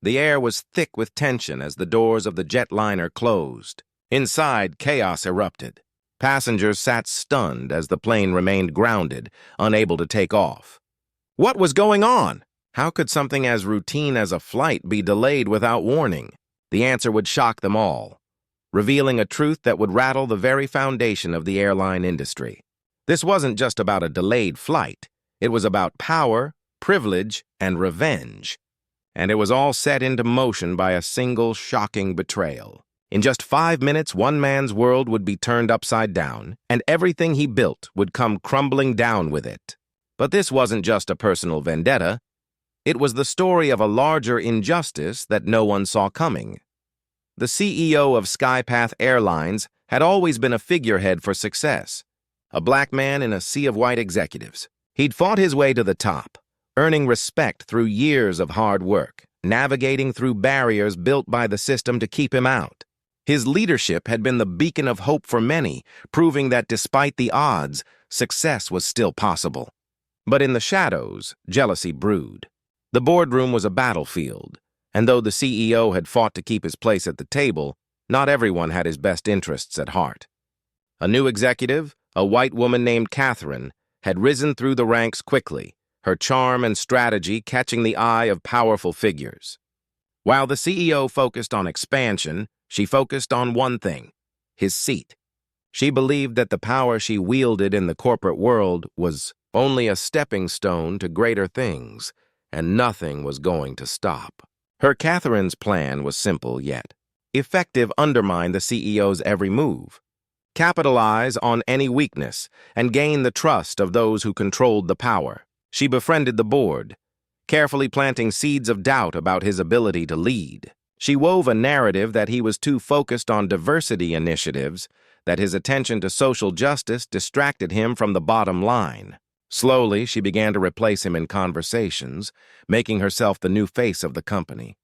The air was thick with tension as the doors of the jetliner closed. Inside, chaos erupted. Passengers sat stunned as the plane remained grounded, unable to take off. What was going on? How could something as routine as a flight be delayed without warning? The answer would shock them all, revealing a truth that would rattle the very foundation of the airline industry. This wasn't just about a delayed flight. It was about power, privilege, and revenge. And it was all set into motion by a single shocking betrayal. In just 5 minutes, one man's world would be turned upside down, and everything he built would come crumbling down with it. But this wasn't just a personal vendetta. It was the story of a larger injustice that no one saw coming. The CEO of SkyPath Airlines had always been a figurehead for success, a black man in a sea of white executives. He'd fought his way to the top, earning respect through years of hard work, navigating through barriers built by the system to keep him out. His leadership had been the beacon of hope for many, proving that despite the odds, success was still possible. But in the shadows, jealousy brewed. The boardroom was a battlefield, and though the CEO had fought to keep his place at the table, not everyone had his best interests at heart. A new executive, a white woman named Catherine, had risen through the ranks quickly, her charm and strategy catching the eye of powerful figures. While the CEO focused on expansion, she focused on one thing: his seat. She believed that the power she wielded in the corporate world was only a stepping stone to greater things, and nothing was going to stop. Catherine's plan was simple yet effective: undermine the CEO's every move, capitalize on any weakness, and gain the trust of those who controlled the power. She befriended the board, carefully planting seeds of doubt about his ability to lead. She wove a narrative that he was too focused on diversity initiatives, that his attention to social justice distracted him from the bottom line. Slowly, she began to replace him in conversations, making herself the new face of the company.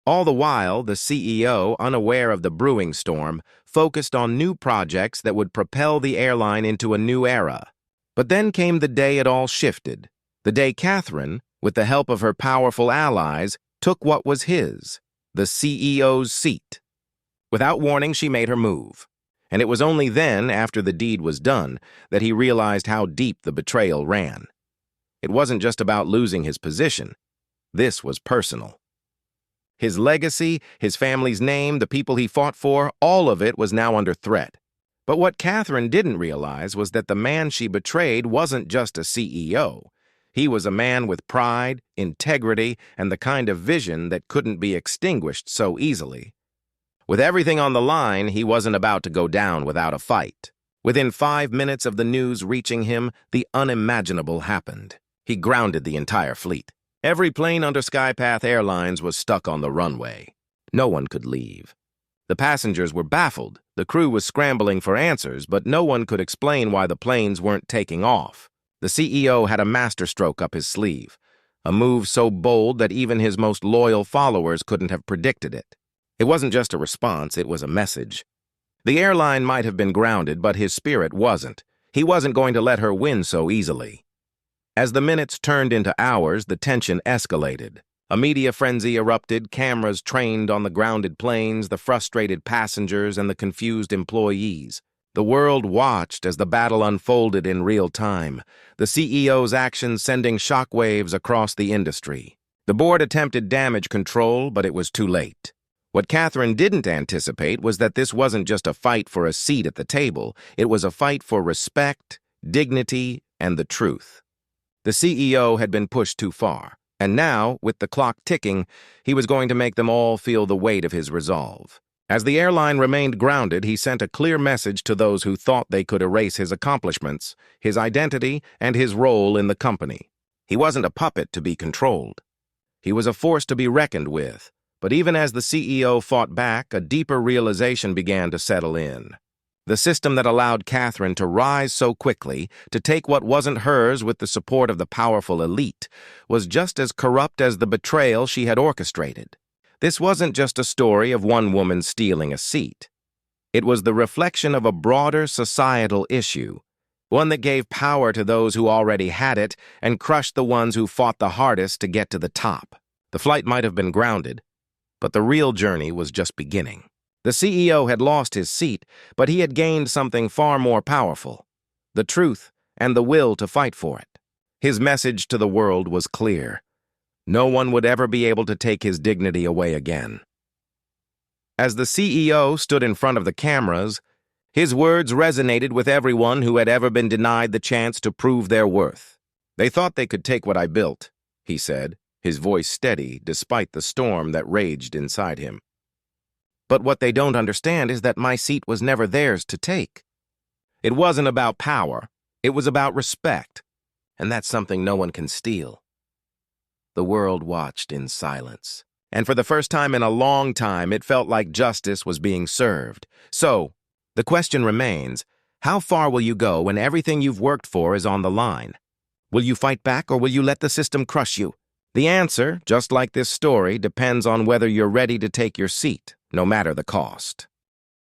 All the while, the CEO, unaware of the brewing storm, focused on new projects that would propel the airline into a new era. But then came the day it all shifted, the day Catherine, with the help of her powerful allies, took what was his, the CEO's seat. Without warning, she made her move. And it was only then, after the deed was done, that he realized how deep the betrayal ran. It wasn't just about losing his position. This was personal. His legacy, his family's name, the people he fought for, all of it was now under threat. But what Catherine didn't realize was that the man she betrayed wasn't just a CEO. He was a man with pride, integrity, and the kind of vision that couldn't be extinguished so easily. With everything on the line, he wasn't about to go down without a fight. Within 5 minutes of the news reaching him, the unimaginable happened. He grounded the entire fleet. Every plane under SkyPath Airlines was stuck on the runway. No one could leave. The passengers were baffled. The crew was scrambling for answers, but no one could explain why the planes weren't taking off. The CEO had a masterstroke up his sleeve, a move so bold that even his most loyal followers couldn't have predicted it. It wasn't just a response, it was a message. The airline might have been grounded, but his spirit wasn't. He wasn't going to let her win so easily. As the minutes turned into hours, the tension escalated. A media frenzy erupted, cameras trained on the grounded planes, the frustrated passengers, and the confused employees. The world watched as the battle unfolded in real time, the CEO's actions sending shockwaves across the industry. The board attempted damage control, but it was too late. What Catherine didn't anticipate was that this wasn't just a fight for a seat at the table, it was a fight for respect, dignity, and the truth. The CEO had been pushed too far, and now, with the clock ticking, he was going to make them all feel the weight of his resolve. As the airline remained grounded, he sent a clear message to those who thought they could erase his accomplishments, his identity, and his role in the company. He wasn't a puppet to be controlled. He was a force to be reckoned with. But even as the CEO fought back, a deeper realization began to settle in. The system that allowed Catherine to rise so quickly, to take what wasn't hers with the support of the powerful elite, was just as corrupt as the betrayal she had orchestrated. This wasn't just a story of one woman stealing a seat. It was the reflection of a broader societal issue, one that gave power to those who already had it and crushed the ones who fought the hardest to get to the top. The flight might have been grounded, But the real journey was just beginning. The CEO had lost his seat, but he had gained something far more powerful: the truth and the will to fight for it. His message to the world was clear. No one would ever be able to take his dignity away again. As the CEO stood in front of the cameras, his words resonated with everyone who had ever been denied the chance to prove their worth. "They thought they could take what I built," he said, his voice steady despite the storm that raged inside him. "But what they don't understand is that my seat was never theirs to take. It wasn't about power, it was about respect, and that's something no one can steal." The world watched in silence, and for the first time in a long time, it felt like justice was being served. So, the question remains, how far will you go when everything you've worked for is on the line? Will you fight back, or will you let the system crush you? The answer, just like this story, depends on whether you're ready to take your seat, no matter the cost.